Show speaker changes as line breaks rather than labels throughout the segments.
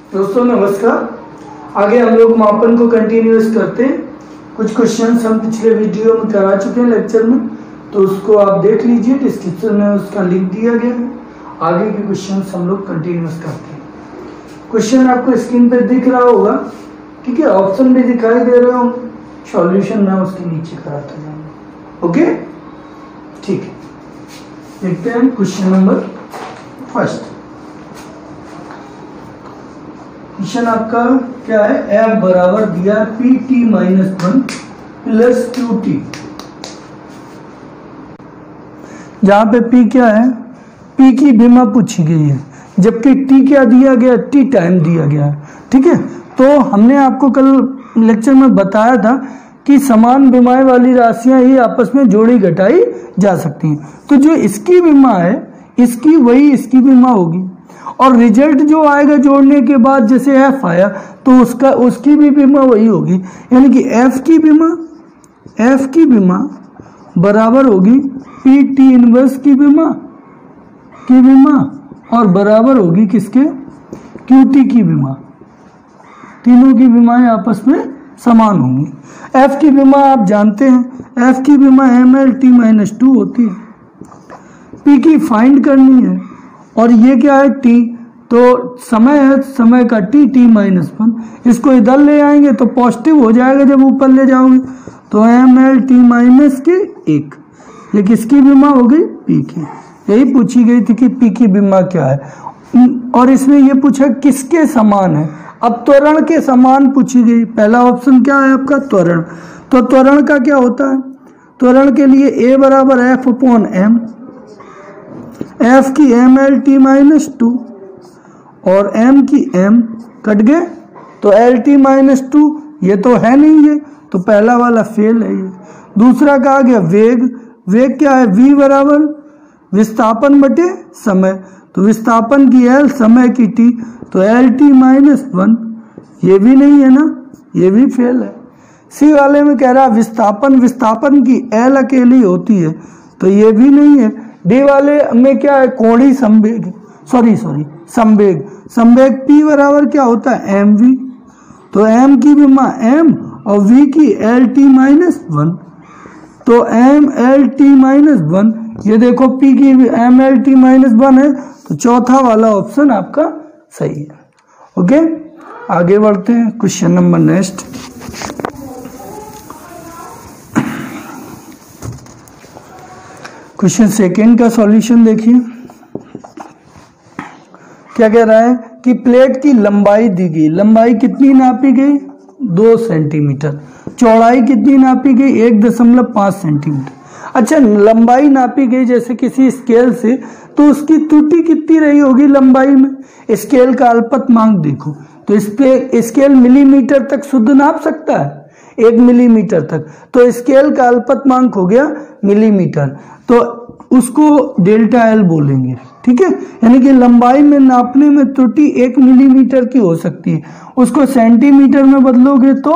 दोस्तों नमस्कार। आगे हम लोग मापन को कंटिन्यूअस करते हैं। कुछ क्वेश्चंस हम पिछले वीडियो में करा चुके हैं लेक्चर में, तो उसको आप देख लीजिए, डिस्क्रिप्शन में उसका लिंक दिया गया है। आगे के क्वेश्चंस हम लोग कंटिन्यूअस करते हैं। क्वेश्चन आपको स्क्रीन पे दिख रहा होगा, ठीक है, ऑप्शन भी दिखाई दे रहे हो, सॉल्यूशन मैं उसके नीचे कराता जाऊंगा। ओके, ठीक है, देखते हैं क्वेश्चन नंबर फर्स्ट। क्वेश्चन आपका क्या है, एफ बराबर दिया P T minus 1 plus Q T, जहां पे पी क्या है, पी की विमा पूछी गई है, जबकि टी क्या दिया गया, टी टाइम दिया गया है। ठीक है, तो हमने आपको कल लेक्चर में बताया था कि समान विमाएं वाली राशियां ही आपस में जोड़ी घटाई जा सकती हैं। तो जो इसकी विमा है, इसकी वही इसकी विमा होगी, और रिजल्ट जो आएगा जोड़ने के बाद, जैसे एफ आया तो उसकी भी विमा वही होगी। यानी कि एफ की विमा बराबर होगी पी टी इनवर्स की विमा और बराबर होगी किसके, क्यू टी की विमा। तीनों की विमाएं आपस में समान होंगी। एफ की विमा आप जानते हैं, एफ की विमा एम एल टी माइनस 2 होती है। पी की फाइंड करनी है, और ये क्या है, टी, तो समय है, समय का टी माइनस 1, इसको इधर ले आएंगे तो पॉजिटिव हो जाएगा जब ऊपर ले जाओगे, तो एम एल टी माइनस के 1। ये किसकी विमा हो गई, पी की। यही पूछी गई थी कि पी की विमा क्या है, और इसमें ये पूछा किसके समान है। अब त्वरण के समान पूछी गई। पहला ऑप्शन क्या है आपका, त्वरण। तो त्वरण का क्या होता है, त्वरण के लिए ए बराबर एफ अपॉन एम, एफ की एम एल टी माइनस 2 और एम की एम कट गए, तो एल टी माइनस 2 ये तो है नहीं, ये तो पहला वाला फेल है। ये दूसरा का आ गया वेग। वेग क्या है, वी बराबर विस्थापन बटे समय, तो विस्थापन की एल, समय की टी, तो एल टी माइनस 1, ये भी नहीं है ना, ये भी फेल है। सी वाले में कह रहा विस्थापन की एल अकेली होती है, तो ये भी नहीं है। डी वाले में क्या है, कोणीय संवेग, संवेग पी बराबर क्या होता है, एम वी, तो एम की विमा एम और वी की एल टी माइनस 1, तो एम एल टी माइनस 1, ये देखो पी की एम एल टी माइनस 1 है, तो चौथा वाला ऑप्शन आपका सही है। ओके, आगे बढ़ते हैं। Question number next, question second का सॉल्यूशन देखिए। क्या कह रहा है कि प्लेट की लंबाई दी गई, लंबाई कितनी नापी गई, 2 सेंटीमीटर, चौड़ाई कितनी नापी गई, 1.5 सेंटीमीटर। अच्छा, लंबाई नापी गई जैसे किसी स्केल से, तो उसकी त्रुटि कितनी रही होगी लंबाई में। स्केल का अल्पतमांक देखो, तो इस पे स्केल मिलीमीटर तक शुद्ध नाप सकता है, 1 मिलीमीटर तक, तो स्केल का अल्पतमांक हो गया मिलीमीटर, तो उसको डेल्टा एल बोलेंगे। ठीक है, यानी कि लंबाई में नापने में त्रुटि 1 मिलीमीटर की हो सकती है, उसको सेंटीमीटर में बदलोगे तो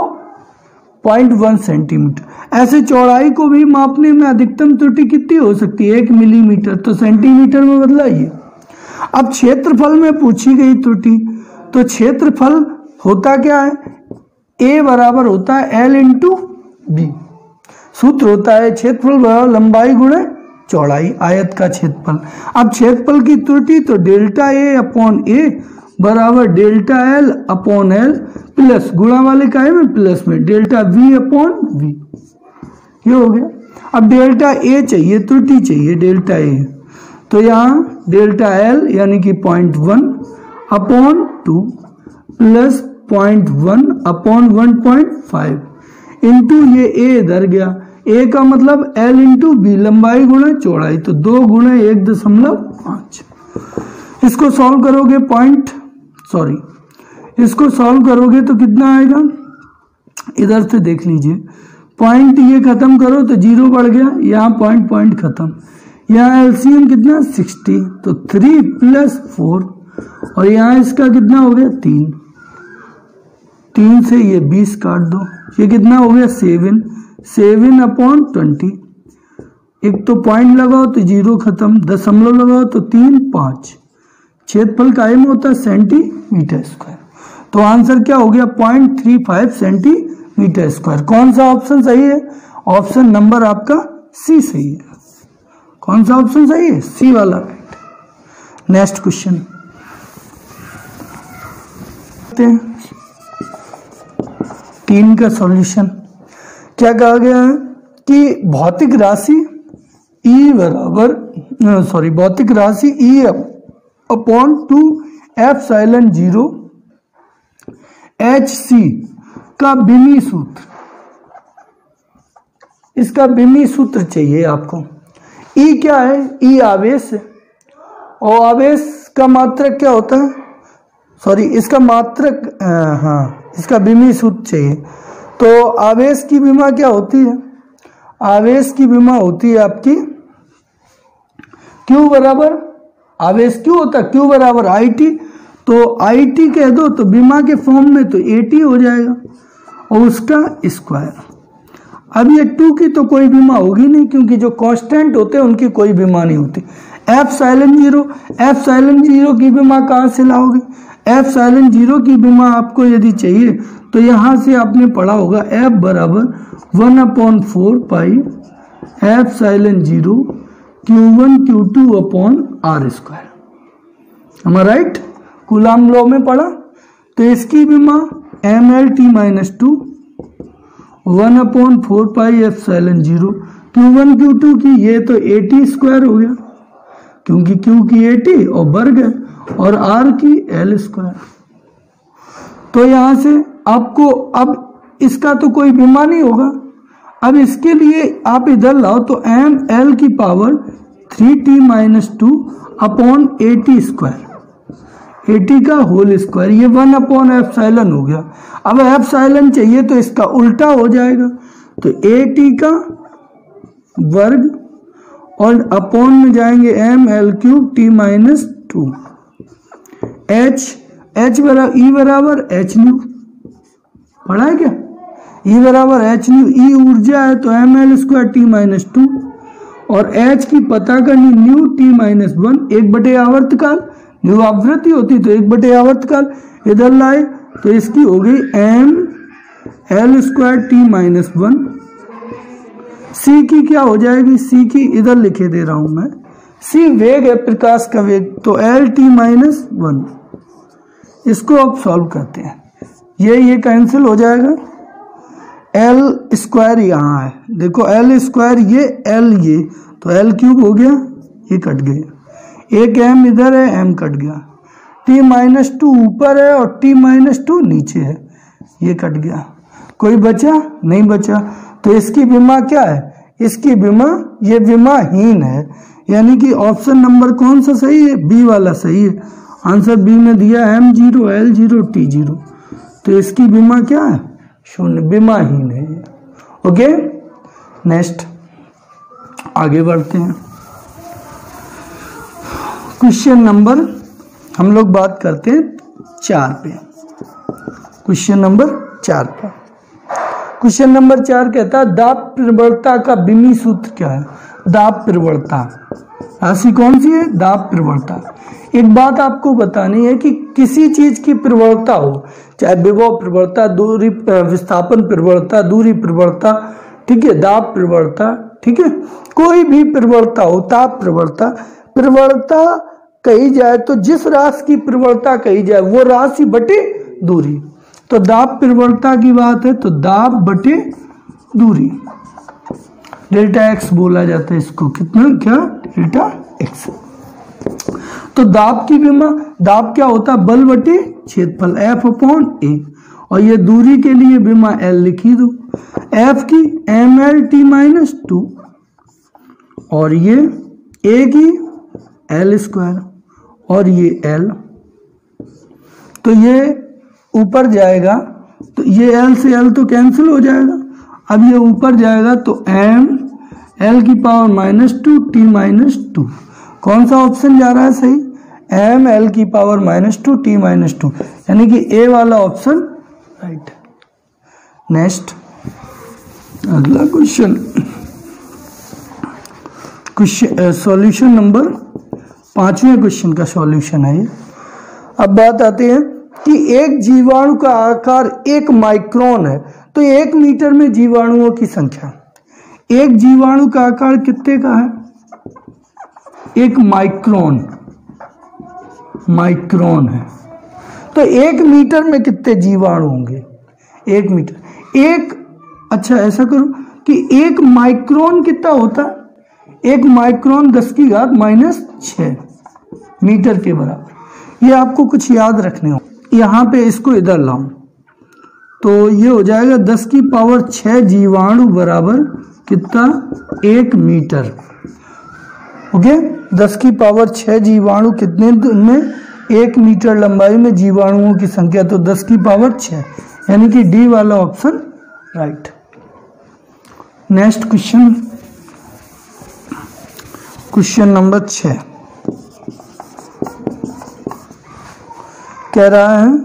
0.1 सेंटीमीटर। ऐसे चौड़ाई को भी मापने में अधिकतम त्रुटि कितनी हो सकती है, 1 मिलीमीटर, तो सेंटीमीटर में बदलाइए। अब क्षेत्रफल में पूछी गई त्रुटि, तो क्षेत्रफल होता क्या है, ए बराबर होता है एल इंटू बी। सूत्र होता है क्षेत्रफल बराबर लंबाई गुणे चौड़ाई, आयत का क्षेत्रफल। अब क्षेत्रफल की त्रुटि, तो डेल्टा ए अपॉन ए बराबर delta L upon L plus गुणा वाले काय में प्लस में डेल्टा वी अपॉन वी, ये हो गया। अब डेल्टा ए चाहिए, त्रुटि चाहिए डेल्टा ए, तो यहाँ डेल्टा एल यानी कि 0.1 अपॉन 2 प्लस 0.1 अपॉन 1.5 इंटू ये ए इधर गया, ए का मतलब एल इंटू बी, लंबाई गुणा चौड़ाई, तो 2 गुणा 1.5। इसको सॉल्व करोगे इसको सॉल्व करोगे तो कितना आएगा, इधर से देख लीजिए, पॉइंट ये खत्म करो तो 0 बढ़ गया, यहाँ पॉइंट खत्म, यहाँ एलसीएम कितना 60, तो 3 प्लस 4, और यहाँ इसका कितना हो गया 3 से ये 20 काट दो, ये कितना हो गया 7 अपॉन 20। एक तो पॉइंट लगाओ तो 0 खत्म, दशमलव लगाओ तो 3 5। क्षेत्रफल कायम होता है सेंटीमीटर स्क्वायर। तो आंसर क्या हो गया 0.35 सेंटीमीटर स्क्वायर। कौन सा ऑप्शन सही है? ऑप्शन नंबर आपका सी सही है। कौन सा ऑप्शन सही है? सी वाला। नेक्स्ट क्वेश्चन 3 का सॉल्यूशन। क्या कहा गया है कि भौतिक राशि E अपॉन 2 एप्सिलॉन 0 HC का बिमी सूत्र, इसका बिमी सूत्र चाहिए आपको। E क्या है? E आवेश है, और आवेश का मात्रक क्या होता है? इसका मात्रक, इसका बिमी सूत्र चाहिए। तो आवेश की विमा क्या होती है? आवेश की विमा होती है आपकी Q बराबर, आवेश Q होता है Q बराबर IT। तो IT कह दो तो विमा के फॉर्म में तो AT हो जाएगा और उसका स्क्वायर। अब ये 2 की तो कोई विमा होगी नहीं, क्योंकि जो कांस्टेंट होते हैं उनकी कोई विमा नहीं होती। एप्सिलॉन 0 की विमा कहाँ से लाओगे? एप्सिलॉन 0 की विमा आपको यदि चाहिए तो यहाँ से आपने पढ़ा होगा F बराबर 1/4 pi epsilon 0 Q1 Q2 upon R square. हमारा राइट कूलाम लॉ में पढ़ा। तो इसकी विमा MLT-2 1/4 pi epsilon 0 Q1 Q2 की, ये तो AT स्क्वायर हो गया क्योंकि Q की AT और वर्ग है, और R की L स्क्वायर। तो यहां से आपको अब इसका तो कोई विमा नहीं होगा। अब इसके लिए आप इधर लाओ तो ML की power 3t-2 upon AT square, AT का होल स्क्वायर, ये 1/एप्सिलॉन हो गया। अब एप्सिलॉन चाहिए तो इसका उल्टा हो जाएगा, तो AT का वर्ग और अपॉन में जाएंगे ML3t-2। E बराबर h न्यू, पढ़ा है क्या? E बराबर h न्यू, E ऊर्जा है तो ML2t-2, और H की पता करनी न्यू t-1 1/, आवर्तकाल, न्यू आवृत्ति होती तो 1/, आवर्तकाल। इधर लाए तो इसकी हो गई ML2t-1। C की क्या हो जाएगी? C की इधर लिखे दे रहा हूं मैं, C वेग है, प्रकाश का वेग, तो LT-1। इसको अब सॉल्व करते हैं, ये कैंसिल हो जाएगा। L स्क्वायर यहाँ है, देखो L स्क्वायर, ये L, ये तो L³ हो गया, ये कट गया। एक M इधर है, M कट गया। T-2 ऊपर है और T-2 नीचे है, ये कट गया। कोई बचा? नहीं बचा। तो इसकी विमा क्या है? इसकी विमा, ये विमाहीन है, यानी कि ऑप्शन नंबर कौन सा सही है? बी वाला सही है। आंसर बी में दिया M0 L0 T0, तो इसकी विमा क्या है? 0, विमाहीन है। ओके, नेक्स्ट आगे बढ़ते हैं। क्वेश्चन नंबर हम लोग बात करते हैं 4 पे। क्वेश्चन नंबर 4 पे, क्वेश्चन नंबर 4 कहता है दाब प्रवणता का बिमी सूत्र क्या है? दाब प्रवणता राशि कौन सी है? दाब प्रवणता। एक बात आपको बतानी है कि किसी चीज की प्रवणता हो, चाहे विभव प्रवणता, दूरी विस्थापन प्रवणता, दूरी प्रवणता, ठीक है, दाब प्रवणता, ठीक है, कोई भी प्रवणता हो, ताप प्रवणता, प्रवणता कही जाए तो जिस राशि की प्रवणता कही जाए वो राशि बटे दूरी। तो दाब प्रवणता की बात है तो दाब बटे दूरी, डेल्टा एक्स बोला जाता है इसको। कितना? क्या? Delta x. तो दाब की विमा, दाब क्या होता है? बल बटे क्षेत्रफल, F/A, और ये दूरी के लिए विमा L लिखी दो। F की MLT-2 और ये A की L स्क्वायर और ये L, तो ये ऊपर जाएगा तो ये L से L तो कैंसिल हो जाएगा। अब ये ऊपर जाएगा तो ML की पावर -2 T-2। कौन सा ऑप्शन जा रहा है सही? ML की पावर -2 T-2, यानी कि A वाला ऑप्शन राइट। नेक्स्ट अगला क्वेश्चन, सॉल्यूशन नंबर 5वें क्वेश्चन का सॉल्यूशन है ये। अब बात आती है कि एक जीवाणु का आकार 1 माइक्रोन है, तो 1 मीटर में जीवाणुओं की संख्या, एक जीवाणु का आकार कितने का है? 1 माइक्रोन है। तो 1 मीटर में कितने जीवाणु होंगे? 1 मीटर, अच्छा ऐसा करो कि 1 माइक्रोन कितना होता है? 1 माइक्रोन 10⁻⁻6 मीटर के बराबर। ये आपको कुछ याद रखने हो, यहाँ पे इसको इधर लाओ तो ये हो जाएगा 10⁻6 जीवाणु बराबर कितना? 1 मीटर। ओके, 10⁻6 जीवाणु कितने में? 1 मीटर लंबाई में जीवाणुओं की संख्या, तो 10⁻6, यानी कि डी वाला option right. Next question, question number 6 कह रहा है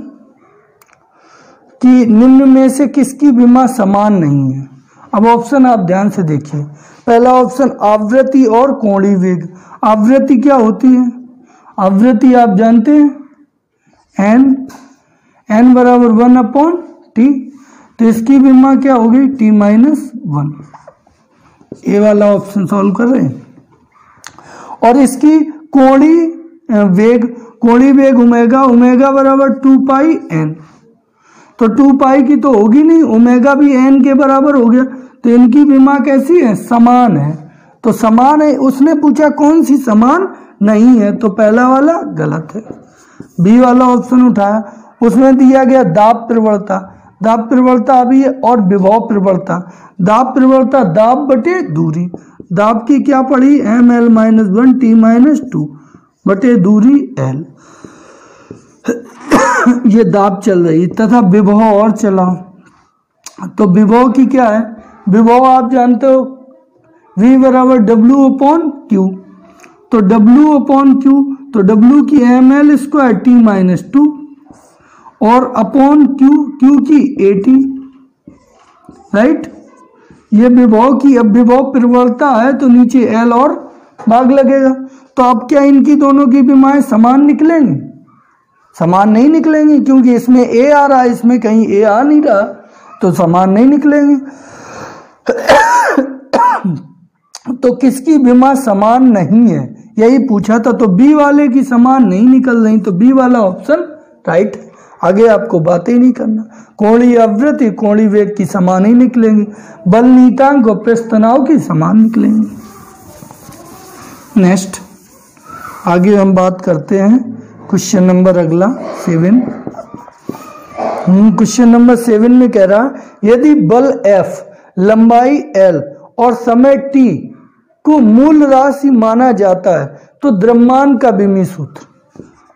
कि निम्न में से किसकी विमा समान नहीं है? अब ऑप्शन आप ध्यान से देखिए। पहला ऑप्शन आवृत्ति और कोणीय वेग। आवृत्ति क्या होती है? आवृत्ति आप जानते हैं, n बराबर 1/t, तो इसकी विमा क्या होगी? t-1। ये वाला ऑप्शन सॉल्व कर रहे हैं। और इसकी कोणीय वेग ओमेगा बराबर 2πn, तो 2π की तो होगी नहीं, ओमेगा भी n के बराबर हो गया, तो इनकी विमा कैसी है? समान है। तो समान है, उसने पूछा कौन सी समान नहीं है, तो पहला वाला गलत है। बी वाला ऑप्शन उठाया, उसमें दिया गया दाब प्रवणता अभी है, और विभव प्रवणता। दाब प्रवणता दाब बटे दूरी, दाब की क्या पड़ी? ml-1 t-2 बटे दूरी l, ये दाब चल रही। तथा विभव और चला, तो विभव की क्या है? विभव आप जानते हो, v बराबर W/Q, तो W/Q, तो W की ml² t-2 और अपॉन Q की AT, राइट। ये विभव की, अब विभव प्रवणता है तो नीचे L और भाग लगेगा, तो अब क्या इनकी दोनों की विमाएं समान निकलेंगी? समान नहीं निकलेंगी, क्योंकि इसमें A आ रहा है, इसमें कहीं A आ नहीं रहा, तो समान नहीं निकलेंगे। तो किसकी विमा समान नहीं है, यही पूछा था। तो बी वाले की समान नहीं निकल रही, तो बी वाला ऑप्शन राइट है। आगे आपको बातें ही नहीं करना। कोणीय आवृत्ति कोणीय वेग की समान ही निकलेंगी, बल नीतांक और पृष्ठ तनाव की समान निकलेंगी। नेक्स्ट आगे हम बात करते हैं क्वेश्चन नंबर अगला 7। क्वेश्चन नंबर 7 में कह रहा, यदि बल F, लंबाई L और समय T को मूल राशि माना जाता है तो द्रव्यमान का विमीय सूत्र।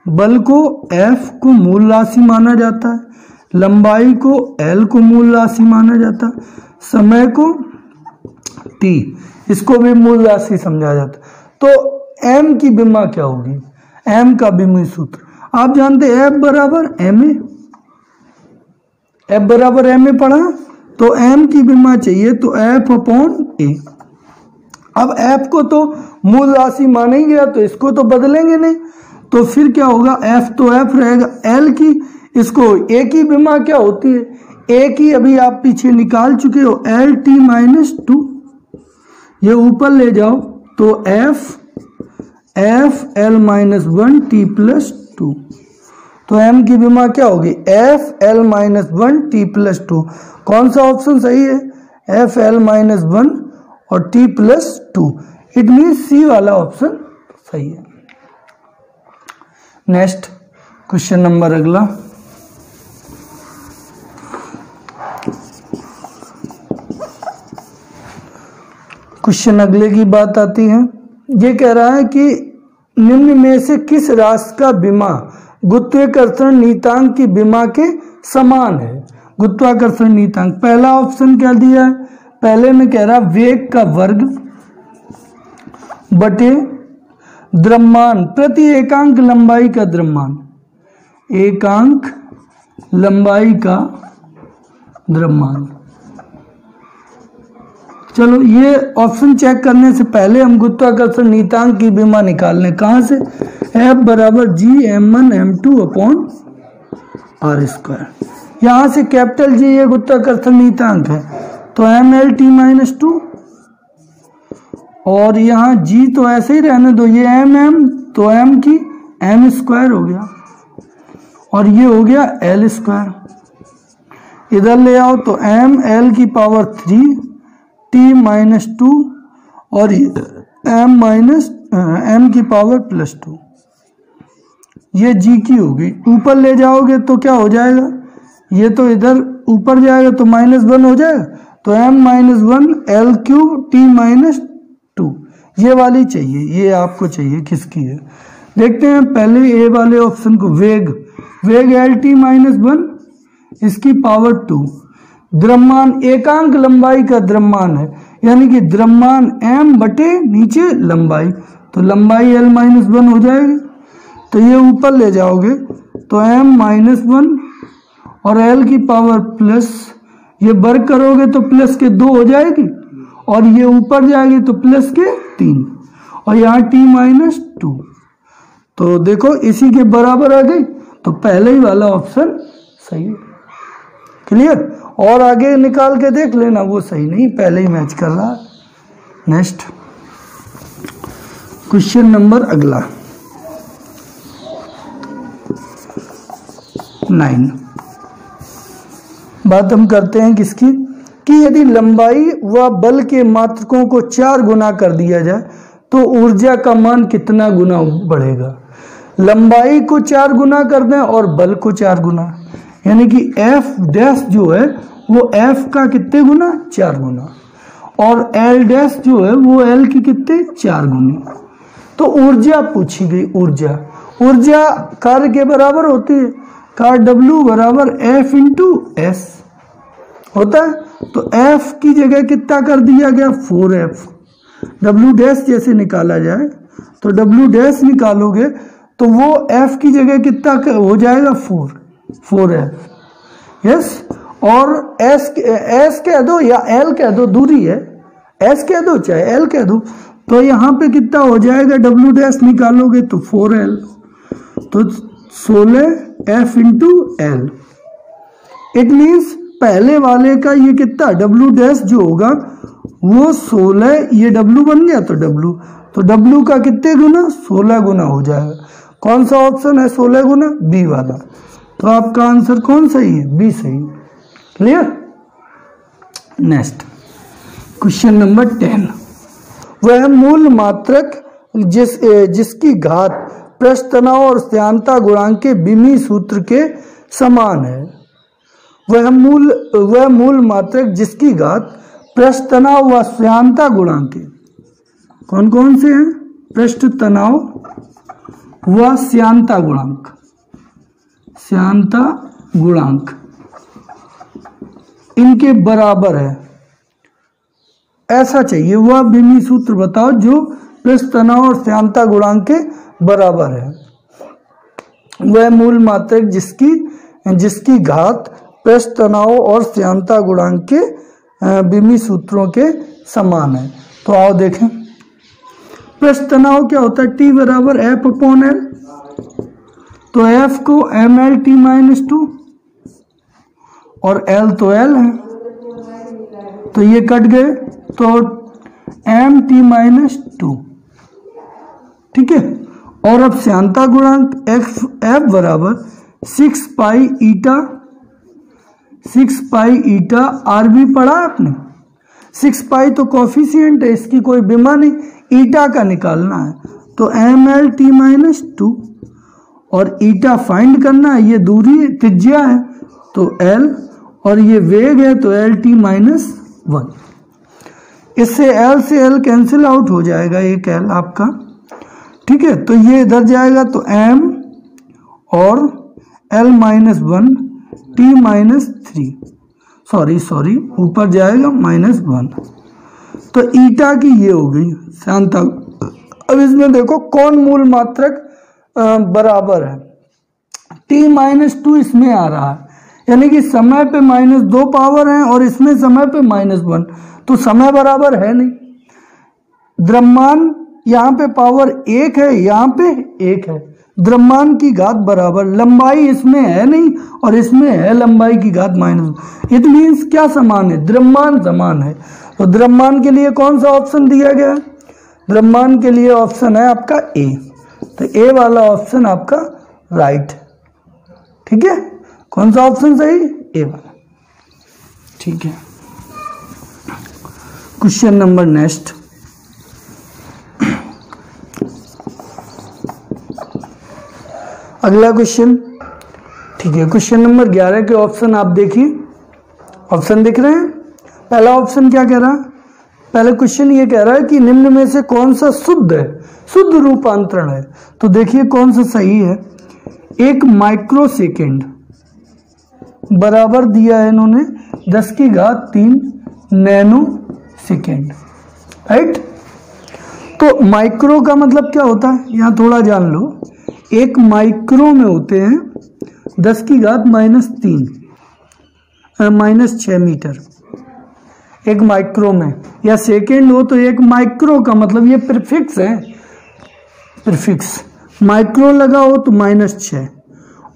बल को F को मूल राशि माना जाता है, लंबाई को L को मूल राशि माना जाता है, समय को T, इसको भी मूल राशि समझा जाता है। तो M की विमा क्या होगी? M का विमीय सूत्र आप जानते हैं, F बराबर ma, F बराबर ma पढ़ा, तो M की विमा चाहिए तो F/A। अब F को तो मूल राशि माना ही गया, तो इसको तो बदलेंगे नहीं, तो फिर क्या होगा? F तो F रहेगा, L की, इसको A की विमा क्या होती है? A की अभी आप पीछे निकाल चुके हो, LT-2, ये ऊपर ले जाओ तो FL-1 t+2, तो M की विमा क्या होगी? FL-1 t+2। कौन सा ऑप्शन सही है? FL-1 और t+2, इट मीन सी वाला ऑप्शन सही है। नेक्स्ट क्वेश्चन नंबर अगला, क्वेश्चन अगले की बात आती है। ये कह रहा है कि निम्न में से किस राशि का विमा गुरुत्वाकर्षण नीतांक की विमा के समान है? गुरुत्वाकर्षण नीतांक, पहला ऑप्शन क्या दिया है? पहले में कह रहा वेग का वर्ग बटे द्रव्यमान प्रति एकांक लंबाई का द्रव्यमान, एकांक लंबाई का द्रव्यमान। चलो ये ऑप्शन चेक करने से पहले हम गुरुत्वाकर्षण नीतांक की विमा निकाल लें। कहां से? F बराबर G m1 m2 upon are square. यहाँ से कैपिटल जी ये गुरुत्वाकर्षण नियतांक है, तो एम एल टी माइनस 2, और यहाँ जी तो ऐसे ही रहने दो, ये एम एम तो एम की एम स्क्वायर हो गया, और ये हो गया एल स्क्वायर। इधर ले आओ तो एम एल की पावर 3 टी माइनस 2 और एम माइनस एम की पावर प्लस 2, ये जी की होगी। ऊपर ले जाओगे तो क्या हो जाएगा, ये तो इधर ऊपर जाएगा तो -1 हो जाएगा, तो m minus 1 L cube T minus 2, ये वाली चाहिए, ये आपको चाहिए किसकी है। देखते हैं पहले ए वाले ऑप्शन को, वेग एल टी माइनस 1 इसकी पावर 2, द्रव्यमान एकांक लंबाई का द्रव्यमान है, यानी कि द्रव्यमान m बटे नीचे लंबाई, तो लंबाई l माइनस 1 हो जाएगी। तो ये ऊपर ले जाओगे तो m माइनस 1 और l की पावर प्लस, ये वर्ग करोगे तो प्लस के 2 हो जाएगी, और ये ऊपर जाएगी तो प्लस के 3, और यहाँ t माइनस 2, तो देखो इसी के बराबर आ गई, तो पहले ही वाला ऑप्शन सही है। क्लियर? और आगे निकाल के देख लेना, वो सही नहीं, पहले ही मैच कर रहा है। नेक्स्ट क्वेश्चन नंबर अगला 9, बात हम करते हैं किसकी, कि यदि लंबाई व बल के मात्रकों को 4 गुना कर दिया जाए तो ऊर्जा का मान कितना गुना बढ़ेगा। लंबाई को 4 गुना कर दें और बल को 4 गुना, यानी कि एफ डैश जो है वो एफ का कितने गुना, 4 गुना, और एल डैश जो है वो एल की कितने, 4 गुनी। तो ऊर्जा पूछी गई, ऊर्जा कार्य के बराबर होती है, कार्य W बराबर F इंटू एस होता है, तो F की जगह कितना कर दिया गया, 4F। W डैश जैसे निकाला जाए तो W डैश निकालोगे तो वो F की जगह कितना हो जाएगा, 4F। यस, और S कह दो या L कह दो, दूरी है, S कह दो चाहे L कह दो, तो यहाँ पे कितना हो जाएगा, W डैश निकालोगे तो 4L, तो 16F into L. It means पहले वाले का ये कितना, W डैश जो होगा वो 16, ये W बन गया तो W का कितने गुना, 16 गुना हो जाएगा। कौन सा ऑप्शन है 16 गुना, बी वाला, तो आपका आंसर कौन सही है, बी सही। क्लियर? नेक्स्ट क्वेश्चन नंबर 10, वह मूल मात्रक जिसकी घात पृष्ठ तनाव और श्यानता गुणांक के बिमी सूत्र के समान है। वह मूल मात्रक जिसकी घात पृष्ठ तनाव व श्यानता गुणांक के, कौन कौन से हैं, पृष्ठ तनाव व श्यानता गुणांक इनके बराबर है, ऐसा चाहिए। वह बिमी सूत्र बताओ जो पृष्ठ तनाव और श्यानता गुणांक के बराबर है। वह मूल मात्रक जिसकी घात पृष्ठ तनाव और श्यानता गुणांक के बिमी सूत्रों के समान है। तो आओ देखें, पृष्ठ तनाव क्या होता है, T बराबर F अपॉन L, तो F को ml T माइनस 2 और L तो L है, तो ये कट गए, तो m T माइनस 2, ठीक है। और अब श्यानता गुणांक F बराबर 6 पाई ईटा आर भी पढ़ा आपने, 6 पाई तो कॉफिशिएंट है, इसकी कोई बिमा नहीं, ईटा का निकालना है, तो ml T माइनस 2 और ईटा फाइंड करना है, ये दूरी त्रिज्या है तो L, और ये वेग है तो L T माइनस 1। इससे L से L कैंसिल आउट हो जाएगा, एक L आपका, ठीक है। तो ये इधर जाएगा तो m और L minus 1 T minus 3, sorry ऊपर जाएगा -1, तो ईटा की ये हो गई श्यानता। अब इसमें देखो कौन मूल मात्रक बराबर है, T माइनस 2 इसमें आ रहा है, यानी कि समय पे -2 पावर है और इसमें समय पे -1, तो समय बराबर है नहीं। द्रव्यमान यहाँ पे पावर 1 है, यहाँ पे 1 है, द्रव्यमान की घात बराबर, लंबाई इसमें है नहीं और इसमें है लंबाई की घात माइनस, इट मीन्स क्या समान है, द्रव्यमान समान है। तो द्रव्यमान के लिए कौन सा ऑप्शन दिया गया, द्रव्यमान के लिए ऑप्शन है आपका ए, तो ए वाला ऑप्शन आपका राइट। ठीक है, कौन सा ऑप्शन सही, ए वाला। ठीक है, क्वेश्चन नंबर नेक्स्ट, अगला क्वेश्चन। ठीक है, क्वेश्चन नंबर 11 के ऑप्शन आप देखिए, ऑप्शन दिख रहे हैं। पहला ऑप्शन क्या कह रहा है, पहले क्वेश्चन ये कह रहा है कि निम्न में से कौन सा शुद्ध है, शुद्ध रूपांतरण है। तो देखिए कौन सा सही है, 1 माइक्रोसेकेंड बराबर दिया है इन्होंने 10⁻³ नैनो सेकेंड, राइट। तो माइक्रो का मतलब क्या होता है, यहां थोड़ा जान लो। 1 माइक्रो में होते हैं 10⁻³ -6 मीटर, 1 माइक्रो में, या सेकेंड हो तो 1 माइक्रो का मतलब ये प्रीफिक्स है, प्रीफिक्स माइक्रो लगा हो तो -6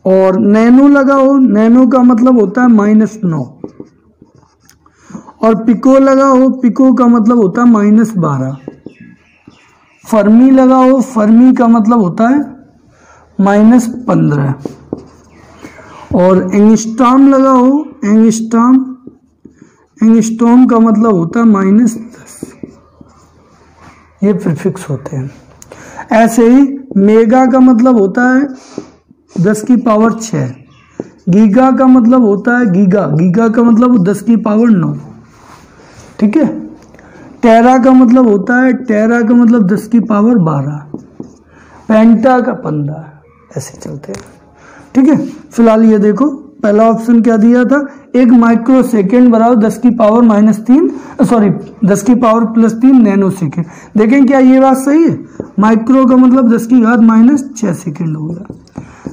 और नैनो लगा हो, नैनो का मतलब होता है -9 और पिको लगा हो, पिको का मतलब होता है -12, फर्मी लगा हो, फर्मी का मतलब होता है -15 और एंगस्ट्रॉम लगा हो, एंगस्ट्रॉम, एंगस्ट्रॉम का मतलब होता है -10। ये प्रीफिक्स होते हैं। ऐसे ही मेगा का मतलब होता है 10⁻6, गीगा का मतलब होता है गीगा, गीगा का मतलब 10⁻9, ठीक है। टेरा का मतलब होता है, टेरा का मतलब 10⁻12, पेंटा का 15, ऐसे चलते हैं, ठीक है। फिलहाल ये देखो पहला ऑप्शन क्या दिया था, 1 माइक्रो सेकेंड बराबर 10⁻³ नैनो सेकेंड। देखें क्या ये बात सही है, माइक्रो का मतलब 10⁻6 सेकेंड हो गया,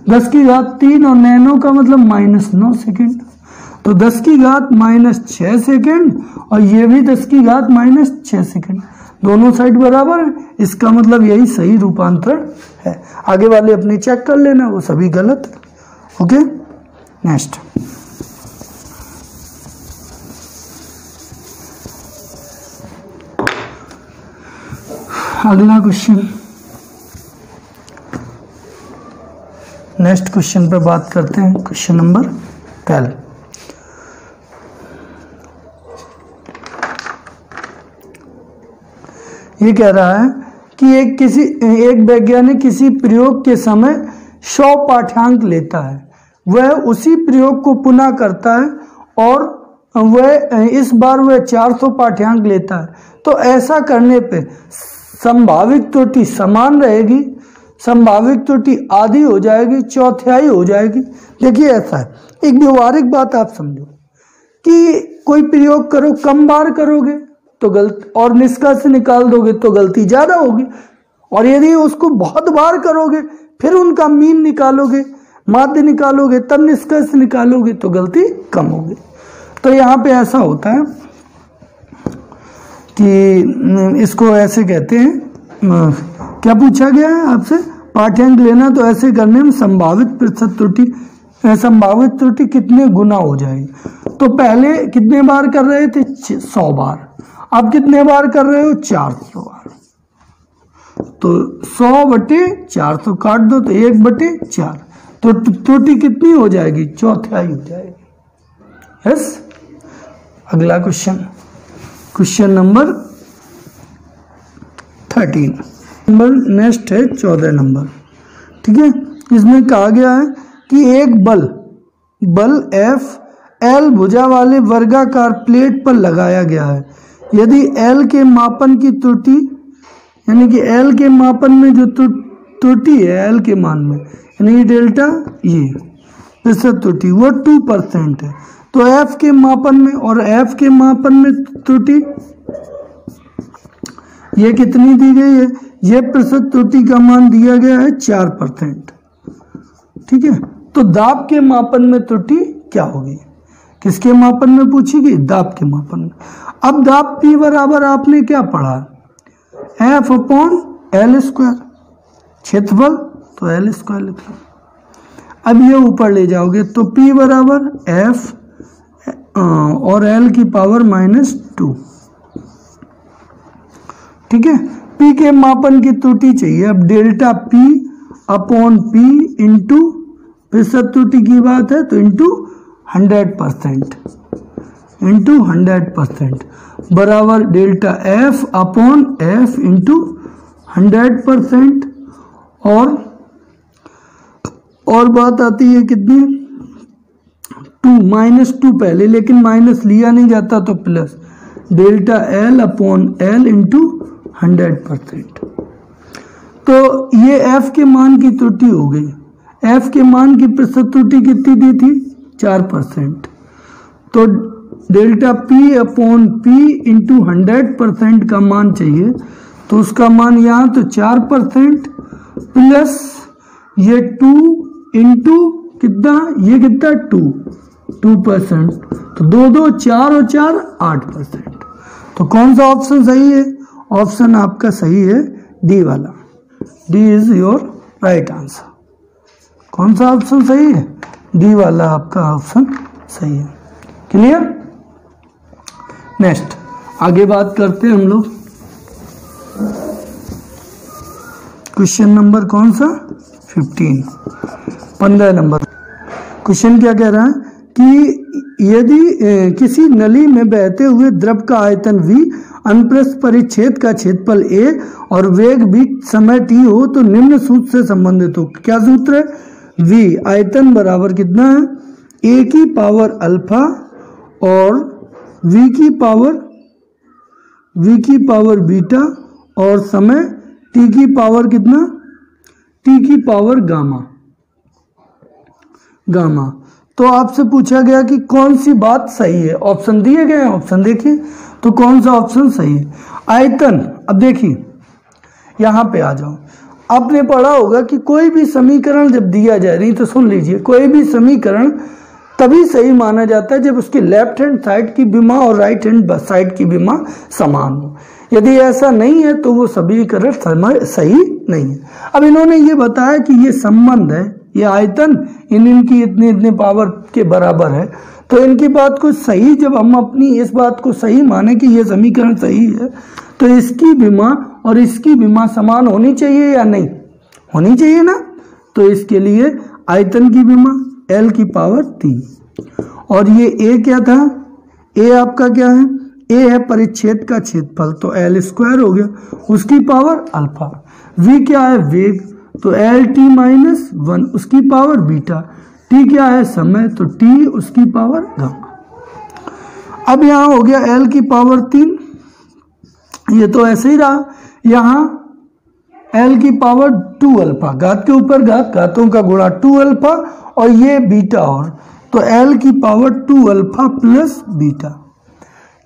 10⁻³ और नैनो का मतलब -9 सेकेंड, तो 10⁻6 सेकेंड और ये भी 10⁻6 सेकेंड, दोनों साइड बराबर है, इसका मतलब यही सही रूपांतरण है। आगे वाले अपने चेक कर लेना, वो सभी गलत है। ओके, नेक्स्ट, अगला क्वेश्चन, नेक्स्ट क्वेश्चन पे बात करते हैं, क्वेश्चन नंबर 12। ये कह रहा है कि एक वैज्ञानिक किसी प्रयोग के समय 100 पाठ्यांक लेता है, वह उसी प्रयोग को पुनः करता है और वह इस बार वह 400 पाठ्यांक लेता है, तो ऐसा करने पे संभावित त्रुटि समान रहेगी, संभावित त्रुटि आधी हो जाएगी, चौथाई हो जाएगी। देखिए ऐसा है, एक व्यवहारिक बात आप समझो कि कोई प्रयोग करो, कम बार करोगे तो गलत और निष्कर्ष निकाल दोगे तो गलती ज्यादा होगी, और यदि उसको बहुत बार करोगे फिर उनका मीन निकालोगे, माध्य निकालोगे, तब निष्कर्ष निकालोगे तो गलती कम होगी। तो यहाँ पे ऐसा होता है कि इसको ऐसे कहते हैं, क्या पूछा गया है आपसे, पाठ्यांक लेना, तो ऐसे करने में संभावित प्रतिशत त्रुटि, संभावित त्रुटि कितने गुना हो जाएगी। तो पहले कितने बार कर रहे थे, 100 बार, अब कितने बार कर रहे हो, 400 बार, तो 100/400 काट दो तो 1/4, तो त्रुटि कितनी हो जाएगी, चौथाई हो जाएगी। यस, अगला question, question number 13 number, next है 14 नंबर, ठीक है। इसमें कहा गया है कि एक बल F L भुजा वाले वर्गाकार प्लेट पर लगाया गया है, यदि L के मापन की त्रुटि, यानी कि L के मापन में जो त्रुटि है L के मान में, यानी डेल्टा, ये प्रतिशत त्रुटि वो 2% है, तो F के मापन में और F के मापन में त्रुटि ये कितनी दी गई है, ये प्रतिशत त्रुटि का मान दिया गया है 4%, ठीक है। तो दाब के मापन में त्रुटि क्या होगी, किसके मापन में पूछी गई, दाब के मापन में। अब दाब P बराबर आपने क्या पढ़ा, F/L², क्षेत्रफल, तो एल स्क्वायर लिख लो। अब ये ऊपर ले जाओगे तो P बराबर एफ और एल की पावर -2। ठीक है, P के मापन की त्रुटि चाहिए। अब delta P upon P into प्रतिशत त्रुटि की बात है तो इंटू 100% बराबर delta F upon F into 100%। और बात आती है कितनी, 2 पहले, लेकिन माइनस लिया नहीं जाता तो plus delta L upon L into 100%। तो ये F के मान की त्रुटि हो गई। F के मान की प्रतिशत त्रुटि कितनी दी थी, 4%। तो delta P upon P into 100% का मान चाहिए, तो उसका मान यहाँ तो 4% प्लस ये 2 इंटू कितना, ये कितना 2%। तो 2 4 और 4 8%। तो कौन सा ऑप्शन सही है, ऑप्शन आपका सही है डी वाला। D is your right answer. कौन सा ऑप्शन सही है, डी वाला आपका ऑप्शन सही है। क्लियर। नेक्स्ट आगे बात करते हैं हम लोग। क्वेश्चन नंबर कौन सा, 15 नंबर। क्वेश्चन क्या कह रहा है कि यदि किसी नली में बहते हुए द्रव का आयतन V, अनुप्रस्थ परिच्छेद का क्षेत्रफल A और वेग v समय t हो तो निम्न सूत्र से संबंधित हो। क्या सूत्र है, V आयतन बराबर कितना है, A की पावर अल्फा और V की पावर बीटा और समय T की पावर कितना, T की पावर गामा। तो आपसे पूछा गया कि कौन सी बात सही है, ऑप्शन दिए गए हैं, ऑप्शन देखिए तो कौन सा ऑप्शन सही है। आयतन, अब देखिए यहां पे आ जाओ। आपने पढ़ा होगा कि कोई भी समीकरण जब दिया जाए, नहीं तो सुन लीजिए, कोई भी समीकरण तभी सही माना जाता है जब उसकी लेफ्ट हैंड साइड की विमा और राइट हैंड साइड की विमा समान हो। यदि ऐसा नहीं है तो वो समीकरण सही नहीं है। अब इन्होंने ये बताया कि ये संबंध है, ये आयतन इनकी इतने पावर के बराबर है, तो इनकी बात को सही, जब हम अपनी इस बात को सही माने कि ये समीकरण सही है, तो इसकी विमा और इसकी विमा समान होनी चाहिए या नहीं होनी चाहिए ना। तो इसके लिए आयतन की विमा L की पावर 3 और ये A क्या था, A आपका क्या है, A है परिच्छेद का क्षेत्रफल, तो L स्क्वायर हो गया, उसकी पावर अल्फा। V क्या है, वेग, तो LT-1 उसकी पावर बीटा। T क्या है, समय, तो T उसकी पावर गामा। अब यहां हो गया L की पावर 3, ये तो ऐसे ही रहा। यहां L की पावर 2 अल्फा, घात के ऊपर घात, घातों का गुणा 2 अल्फा, और ये बीटा, और तो L की power 2 alpha plus beta.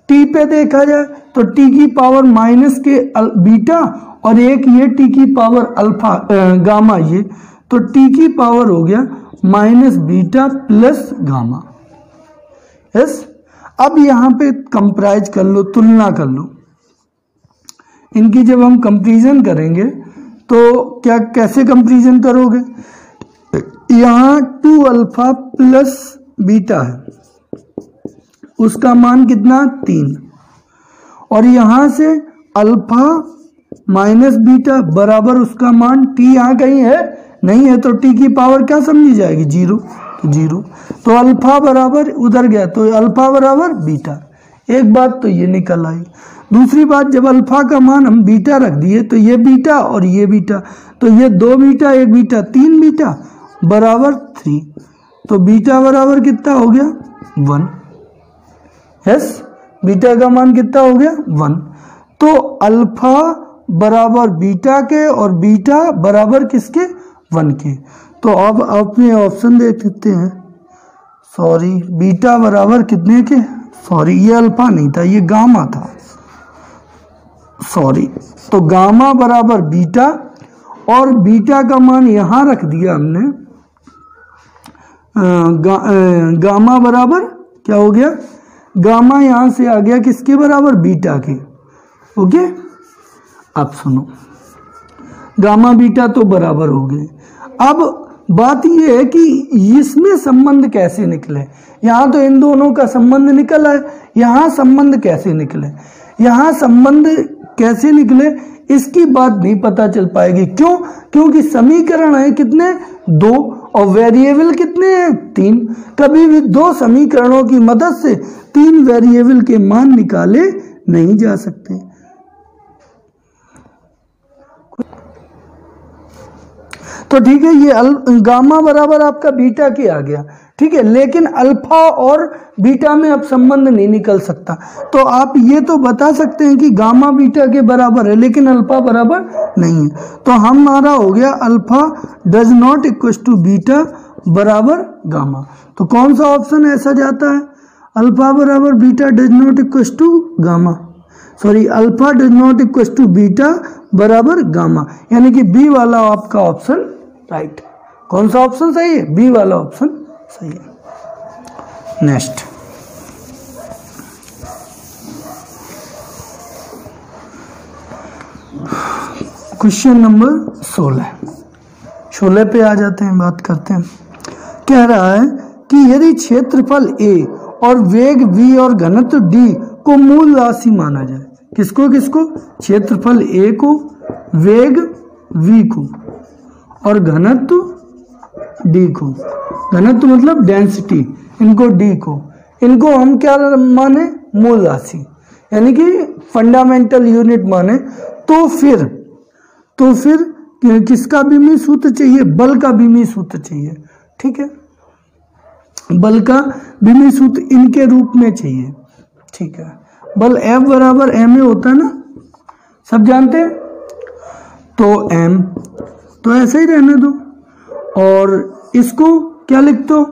T पे देखा जाए तो T की पावर माइनस के बीटा और एक ये T की पावर अल्फा गामा, ये तो T की पावर हो गया minus beta plus gamma. Yes. अब यहां पे कंपेराइज कर लो, तुलना कर लो इनकी। जब हम कंपैरिजन करेंगे तो क्या, कैसे कंपैरिजन करोगे, यहां 2 अल्फा प्लस बीटा है, उसका मान कितना 3, और यहां से अल्फा माइनस बीटा बराबर उसका मान T यहां कहीं है नहीं है, तो T की पावर क्या समझी जाएगी, 0, तो 0। तो अल्फा बराबर उधर गया, तो अल्फा बराबर बीटा। एक बात तो ये निकल आई। दूसरी बात, जब अल्फा का मान हम बीटा रख दिए तो ये बीटा और ये बीटा, तो ये 2 बीटा 1 बीटा 3 बीटा बराबर 3, तो बीटा बराबर कितना हो गया 1। यस, बीटा का मान कितना हो गया 1। तो अल्फा बराबर बीटा के और बीटा बराबर किसके, 1 के। तो अब अपने ऑप्शन देख सकते हैं, सॉरी बीटा बराबर कितने के, सॉरी ये अल्फा नहीं था, ये गामा था, सॉरी। तो गामा बराबर बीटा, और बीटा का मान यहां रख दिया हमने, गामा बराबर क्या हो गया, गामा यहां से आ गया किसके बराबर, बीटा के। ओके, अब सुनो, गामा बीटा तो बराबर हो गए। अब बात यह है कि इसमें संबंध कैसे निकले। यहाँ तो इन दोनों का संबंध निकला है, यहाँ संबंध कैसे निकले, यहाँ संबंध कैसे निकले इसकी बात नहीं पता चल पाएगी। क्यों? क्योंकि समीकरण है कितने? 2 और वेरिएबल कितने हैं? 3। कभी भी 2 समीकरणों की मदद से 3 वेरिएबल के मान निकाले नहीं जा सकते। तो ठीक है, ये गामा बराबर आपका बीटा की आ गया, ठीक है, लेकिन अल्फा और बीटा में अब संबंध नहीं निकल सकता। तो आप ये तो बता सकते हैं कि गामा बीटा के बराबर है, लेकिन अल्फा बराबर नहीं है। तो हमारा हो गया alpha does not equal to beta बराबर गामा। तो कौन सा ऑप्शन ऐसा जाता है? अल्फा बराबर beta does not equal to gamma, sorry alpha does not equal to beta बराबर गामा, यानी कि बी वाला आपका ऑप्शन राइट। कौन सा ऑप्शन सही है? बी वाला ऑप्शन सही है। नेक्स्ट क्वेश्चन नंबर 16 पे आ जाते हैं, बात करते हैं। कह रहा है कि यदि क्षेत्रफल a और वेग v और घनत्व d को मूल राशि माना जाए। किसको किसको? क्षेत्रफल a को, वेग v को और घनत्व d को। घनत्व मतलब डेंसिटी, इनको d को, इनको हम क्या माने? मूल राशि, यानी कि फंडामेंटल यूनिट माने। तो फिर किसका बीमी सूत्र चाहिए? बल का बीमी सूत्र चाहिए, ठीक है, बल का बीमी सूत्र इनके रूप में चाहिए, ठीक है। बल F बराबर ma होता है ना, सब जानते हैं। तो m तो ऐसे ही रहने दो, और इसको क्या लिख दो?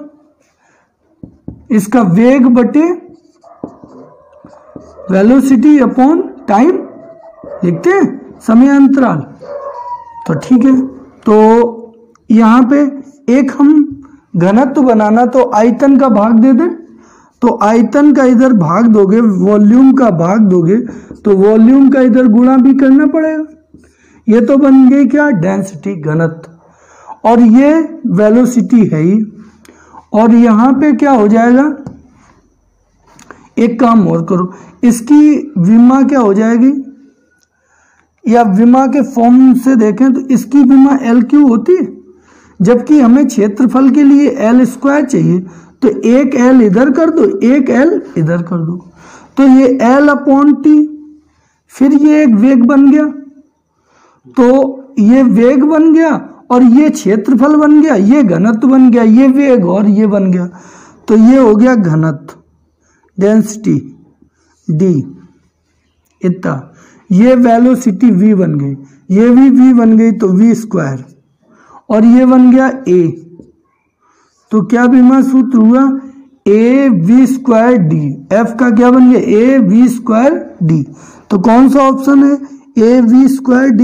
इसका वेग बटे वेलोसिटी अपॉन टाइम लिखते हैं, समयांतराल। तो ठीक है, तो यहाँ पे एक हम घनत्व बनाना, तो आयतन का भाग दे दें। तो आयतन का इधर भाग दोगे, वॉल्यूम का भाग दोगे, तो वॉल्यूम का इधर गुणा भी करना पड़ेगा। ये तो बन गई क्या? डेंसिटी, घनत्व, और ये वेलोसिटी है ही। और यहाँ पे क्या हो जाएगा? एक काम और करो, इसकी विमा क्या हो जाएगी, या विमा के फॉर्म से देखें तो इसकी विमा L क्यू होती है, जबकि हमें क्षेत्रफल के लिए L स्क्वायर चाहिए। तो एक L इधर कर दो, एक L इधर कर दो, तो ये L अपॉन टी, फिर ये एक वेग बन गया, तो ये वेग बन गया, और ये क्षेत्रफल बन गया, ये घनत्व बन गया, ये वेग और ये बन गया, तो ये हो गया घनत्व, डेंसिटी D इतना, ये वेलोसिटी v बन गई, ये भी v बन गई, तो v स्क्वायर, और ये बन गया a। तो क्या बीमा सूत्र हुआ? a v square d। f का क्या बन गया? a v square d। तो कौन सा ऑप्शन है? a v स्क्वायर d,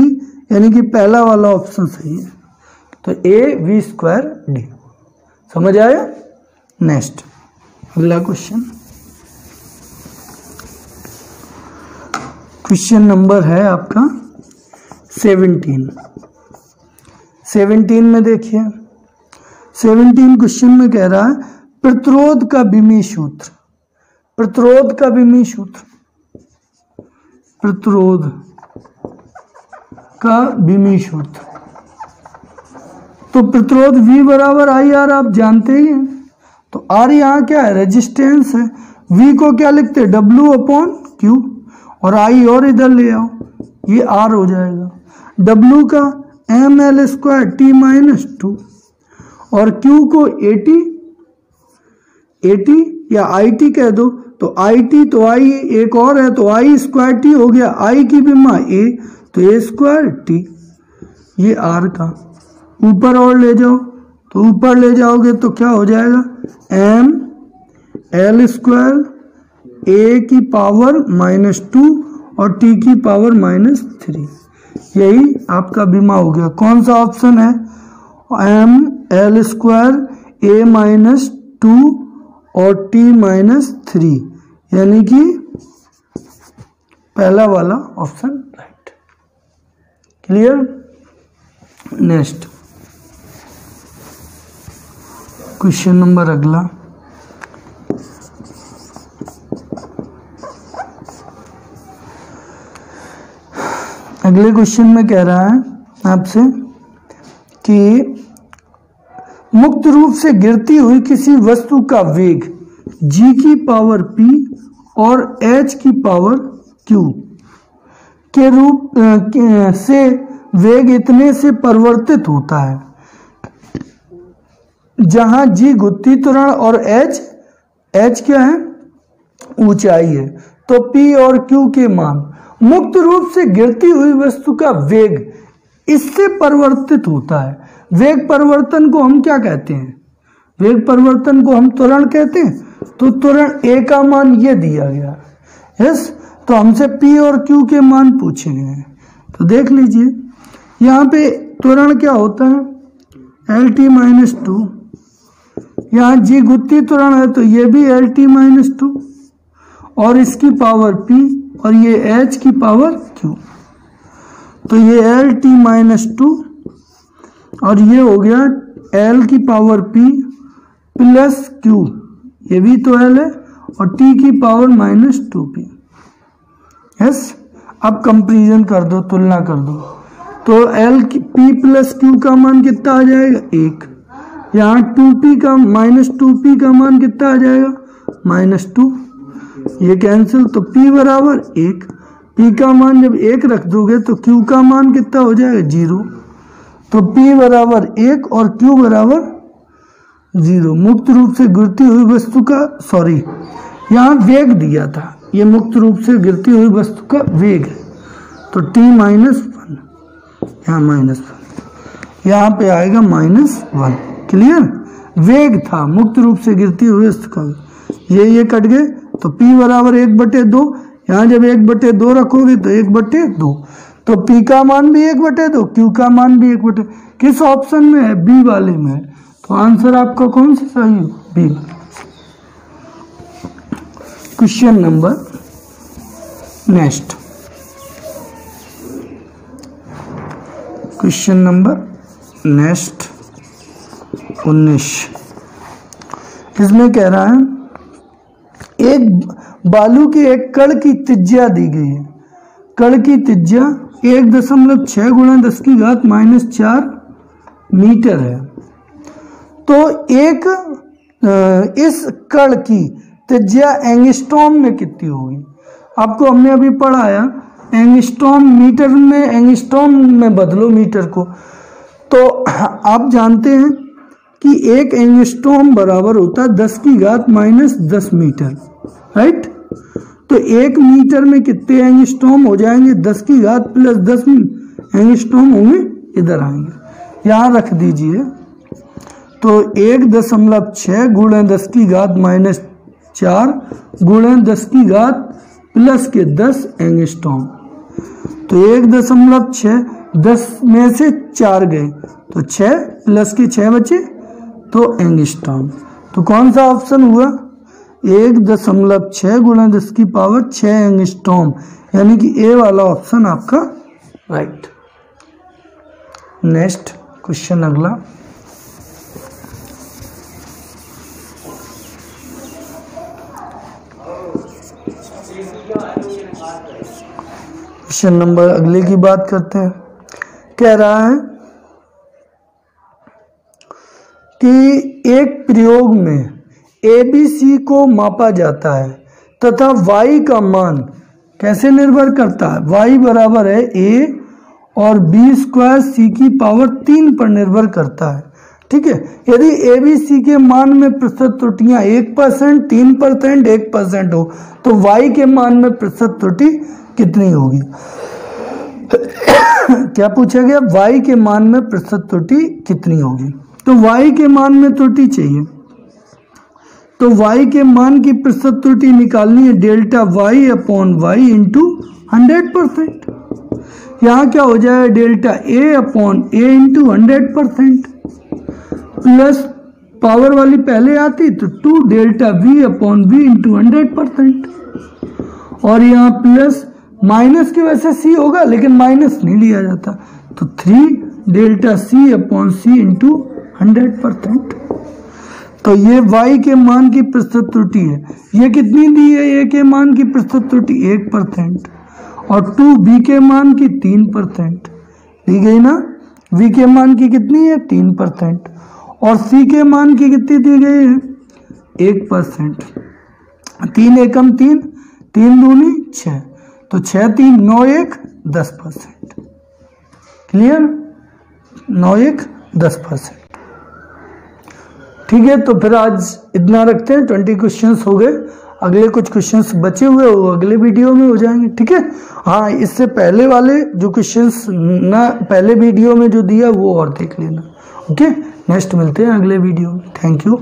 यानी कि पहला वाला ऑप्शन सही है। तो a v स्क्वायर d। समझ आया? नेक्स्ट अगला क्वेश्चन, क्वेश्चन नंबर है आपका 17 में देखिए, 17 क्वेश्चन में कह रहा है प्रतिरोध का बीमी सूत्र। प्रतिरोध का बीमी सूत्र, प्रतिरोध का बीमी सूत्र। तो प्रतिरोध V बराबर IR आप जानते ही हैं। तो R यहाँ क्या है? रेजिस्टेंस है। V को क्या लिखते हैं? W अपॉन Q, और I और इधर ले आओ, ये R हो जाएगा। W का ml स्क्वायर T माइनस 2, और Q को AT या IT कह दो, तो IT तो I एक और है, तो I स्क्वायर T हो गया, I की विमा A, तो A स्क्वायर T, ये R का। ऊपर और ले जाओ, तो ऊपर ले जाओगे तो क्या हो जाएगा? ml स्क्वायर A की पावर -2 और T की पावर -3, यही आपका बीमा हो गया। कौन सा ऑप्शन है? ml स्क्वायर A -2 और T -3, यानी कि पहला वाला option right. Clear? Next question number अगला, अगले क्वेश्चन में कह रहा है आपसे कि मुक्त रूप से गिरती हुई किसी वस्तु का वेग g की पावर p और h की पावर q के रूप से वेग इतने से परिवर्तित होता है जहां g गुत्ती त्वरण और h क्या है, ऊंचाई है। तो p और q के मान मुक्त रूप से गिरती हुई वस्तु का वेग इससे परिवर्तित होता है। वेग परिवर्तन को हम क्या कहते हैं, वेग परिवर्तन को हम त्वरण कहते हैं। तो त्वरण a का मान ये दिया गया, यस। तो हमसे p और q के मान पूछे गए हैं। तो देख लीजिए यहाँ पे त्वरण क्या होता है, LT-2। यहाँ g गुत्ती त्वरण है तो ये भी LT-2 और इसकी पावर p और ये h की पावर q। तो ये LT-2 और ये हो गया L की पावर p प्लस q, ये भी तो L है, और t की पावर -2p, यस। अब कंपैरिजन कर दो, तुलना कर दो। तो L की p प्लस q का मान कितना आ जाएगा, 1। यहाँ 2p का -2p का मान कितना आ जाएगा, -2। ये कैंसिल, तो p बराबर 1। p का मान जब 1 रख दोगे तो q का मान कितना हो जाएगा, 0। तो p बराबर 1 और q बराबर 0। मुक्त रूप से गिरती हुई वस्तु का, सॉरी यहाँ वेग दिया था, ये मुक्त रूप से गिरती हुई वस्तु का वेग है। तो t-1, यहाँ -1, यहाँ पे आएगा -1। क्लियर, वेग था मुक्त रूप से गिरती हुई वस्तु का, ये कट गए। तो p बराबर 1/2, यहाँ जब 1/2 रखोगे तो 1/2। तो p का मान भी 1/2, q का मान भी 1/2। किस ऑप्शन में है, बी वाले में है। तो आंसर आपका कौन सा सही है, B. Question number next, question number next 19। इसमें कह रहा है एक बालू के एक कण की त्रिज्या दी गई है। कण की त्रिज्या 1.6 × 10⁻⁴ मीटर है। तो एक इस कण की त्रिज्या एंगस्ट्रॉम में कितनी होगी। आपको हमने अभी पढ़ाया एंगस्ट्रॉम, मीटर में एंगस्ट्रॉम में बदलो मीटर को। तो आप जानते हैं कि एक एंगस्ट्रॉम बराबर होता है 10⁻⁻10 मीटर, राइट। तो 1 मीटर में कितने एंगस्ट्रॉम हो जाएंगे, 10⁻+10 एंगस्ट्रॉम होंगे, इधर आएंगे, यहाँ रख दीजिए। तो 1.6 × 10⁻⁴ × 10⁻+10 एंगस्ट्रॉम। तो 1.6, 10 में से 4 गए तो 6 प्लस के 6 बचे, तो एंगस्ट्रॉम। तो कौन सा ऑप्शन हुआ, 1.6 × 10⁻⁶ एंगस्ट्रॉम, यानी कि ए वाला ऑप्शन आपका राइट। नेक्स्ट क्वेश्चन अगला, क्वेश्चन नंबर अगले की बात करते हैं। कह रहा है कि एक प्रयोग में ABC को मापा जाता है तथा y का मान कैसे निर्भर करता है, y बराबर है a और b² c की पावर 3 पर निर्भर करता है। ठीक है, यदि ABC के मान में प्रतिशत त्रुटियां 1%, 3%, 1% हो तो y के मान में प्रतिशत त्रुटि कितनी होगी। क्या पूछा गया, y के मान में प्रतिशत त्रुटि कितनी होगी। तो y के मान में त्रुटि चाहिए, तो y के मान की प्रतिशत त्रुटि निकालनी है डेल्टा y/y इंटू 100%। यहाँ क्या हो जाएगा, delta a/a into 100% plus power वाली पहले आती तो 2 डेल्टा v/v इंटू 100%, और यहाँ प्लस माइनस की वजह से c होगा लेकिन माइनस नहीं लिया जाता, तो 3 डेल्टा c/c इंटू 100%। तो ये y के मान की प्रतिशत त्रुटि है। ये कितनी दी है? a के मान की प्रतिशत त्रुटि 1% और 2b के मान की 3% दी गई ना। v के मान की कितनी है? 3% और c के मान की कितनी दी गई है? 1%। 3 एकम 3, 3 दूनी 6, तो 6 3 9 1 10%। क्लियर? 9 1 10%। ठीक है, तो फिर आज इतना रखते हैं। 20 क्वेश्चंस हो गए। अगले कुछ क्वेश्चंस बचे हुए वो अगले वीडियो में हो जाएंगे। ठीक है, हाँ, इससे पहले वाले जो क्वेश्चंस ना पहले वीडियो में जो दिया वो और देख लेना। ओके, नेक्स्ट मिलते हैं अगले वीडियो में। Thank you.